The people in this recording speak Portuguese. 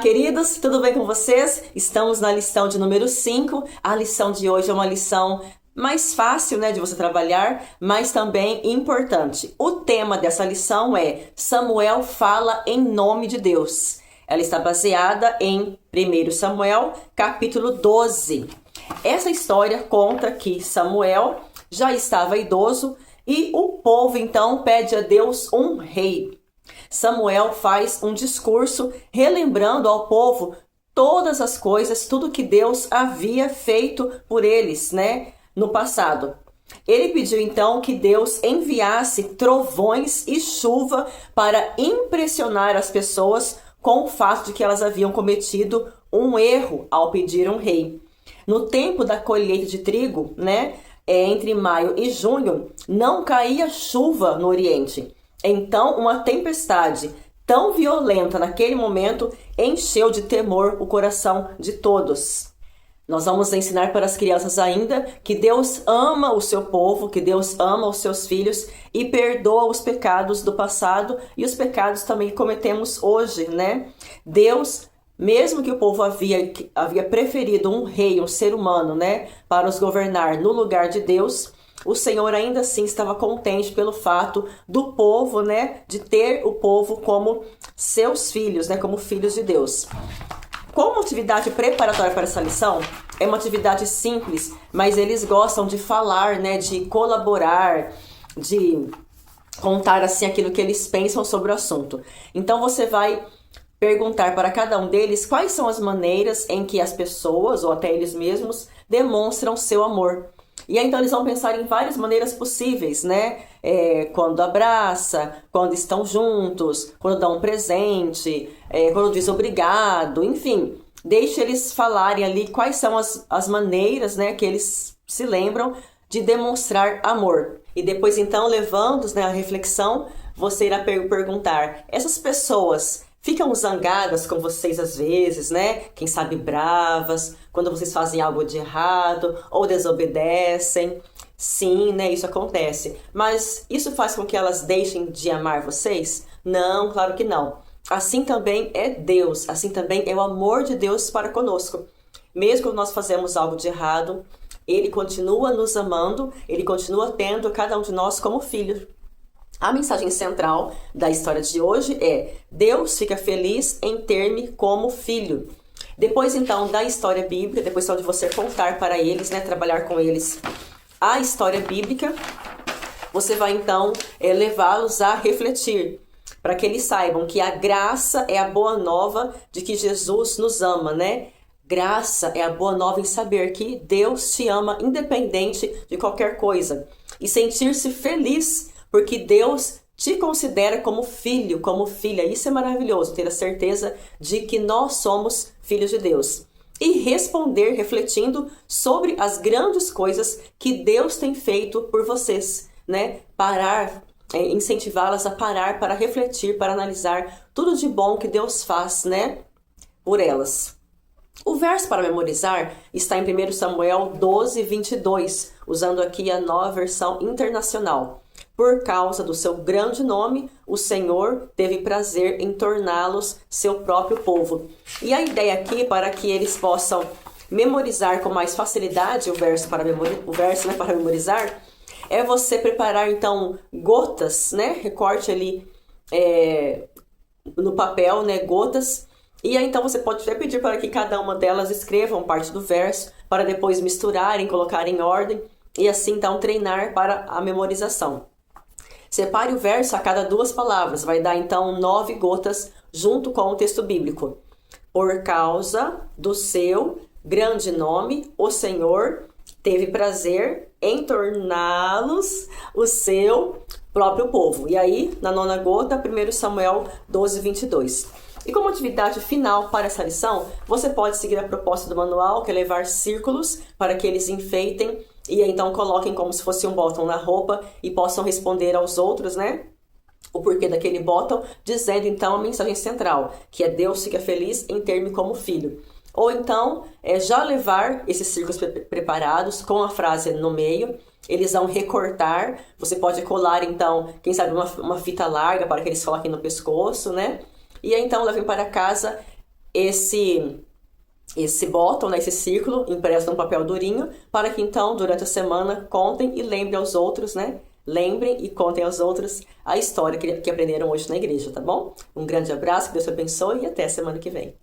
queridos, tudo bem com vocês? Estamos na lição de número 5. A lição de hoje é uma lição mais fácil, de você trabalhar, mas também importante. O tema dessa lição é Samuel fala em nome de Deus. Ela está baseada em 1 Samuel, capítulo 12. Essa história conta que Samuel já estava idoso e o povo então pede a Deus um rei. Samuel faz um discurso relembrando ao povo todas as coisas, tudo que Deus havia feito por eles, no passado. Ele pediu então que Deus enviasse trovões e chuva para impressionar as pessoas com o fato de que elas haviam cometido um erro ao pedir um rei. No tempo da colheita de trigo, entre maio e junho, não caía chuva no Oriente. Então, uma tempestade tão violenta naquele momento encheu de temor o coração de todos. Nós vamos ensinar para as crianças ainda que Deus ama o seu povo, que Deus ama os seus filhos e perdoa os pecados do passado e os pecados também que cometemos hoje, Deus, mesmo que o povo havia preferido um rei, um ser humano, para os governar no lugar de Deus, o Senhor ainda assim estava contente pelo fato do povo, de ter o povo como seus filhos, como filhos de Deus. Como atividade preparatória para essa lição, é uma atividade simples, mas eles gostam de falar, de colaborar, de contar assim aquilo que eles pensam sobre o assunto. Então você vai perguntar para cada um deles quais são as maneiras em que as pessoas, ou até eles mesmos, demonstram seu amor. E aí, então, eles vão pensar em várias maneiras possíveis, quando abraça, quando estão juntos, quando dão um presente, quando diz obrigado, enfim. Deixe eles falarem ali quais são as maneiras, que eles se lembram de demonstrar amor. E depois, então, levando-os à reflexão, você irá perguntar, essas pessoas ficam zangadas com vocês às vezes, Quem sabe bravas, quando vocês fazem algo de errado ou desobedecem. Sim, isso acontece. Mas isso faz com que elas deixem de amar vocês? Não, claro que não. Assim também é Deus, assim também é o amor de Deus para conosco. Mesmo quando nós fazemos algo de errado, Ele continua nos amando, Ele continua tendo cada um de nós como filho. A mensagem central da história de hoje é: Deus fica feliz em ter-me como filho. Depois então da história bíblica, depois então de você contar para eles, trabalhar com eles a história bíblica, você vai então levá-los a refletir, para que eles saibam que a graça é a boa nova de que Jesus nos ama, Graça é a boa nova em saber que Deus te ama independente de qualquer coisa e sentir-se feliz porque Deus te considera como filho, como filha. Isso é maravilhoso, ter a certeza de que nós somos filhos de Deus. E responder refletindo sobre as grandes coisas que Deus tem feito por vocês, Parar, incentivá-las a parar para refletir, para analisar tudo de bom que Deus faz, por elas. O verso para memorizar está em 1 Samuel 12, 22, usando aqui a Nova Versão Internacional. Por causa do seu grande nome, o Senhor teve prazer em torná-los seu próprio povo. E a ideia aqui, para que eles possam memorizar com mais facilidade o verso para memorizar, é você preparar então gotas, Recorte ali no papel, gotas. E aí então você pode até pedir para que cada uma delas escrevam parte do verso, para depois misturarem, colocar em ordem e assim então treinar para a memorização. Separe o verso a cada 2 palavras, vai dar então 9 gotas junto com o texto bíblico. Por causa do seu grande nome, o Senhor teve prazer em torná-los o seu próprio povo. E aí, na 9ª gota, 1 Samuel 12, 22. E como atividade final para essa lição, você pode seguir a proposta do manual, que é levar círculos para que eles enfeitem e então coloquem como se fosse um botão na roupa e possam responder aos outros, o porquê daquele botão, dizendo então a mensagem central, que é: Deus fica feliz em ter-me como filho. Ou então, já levar esses círculos preparados com a frase no meio, eles vão recortar, você pode colar então, quem sabe uma fita larga para que eles coloquem no pescoço, E aí então levem para casa esse bottom, né, esse círculo impresso num papel durinho, para que então, durante a semana, contem e lembrem aos outros, né? Lembrem e contem aos outros a história que aprenderam hoje na igreja, tá bom? Um grande abraço, que Deus te abençoe e até a semana que vem.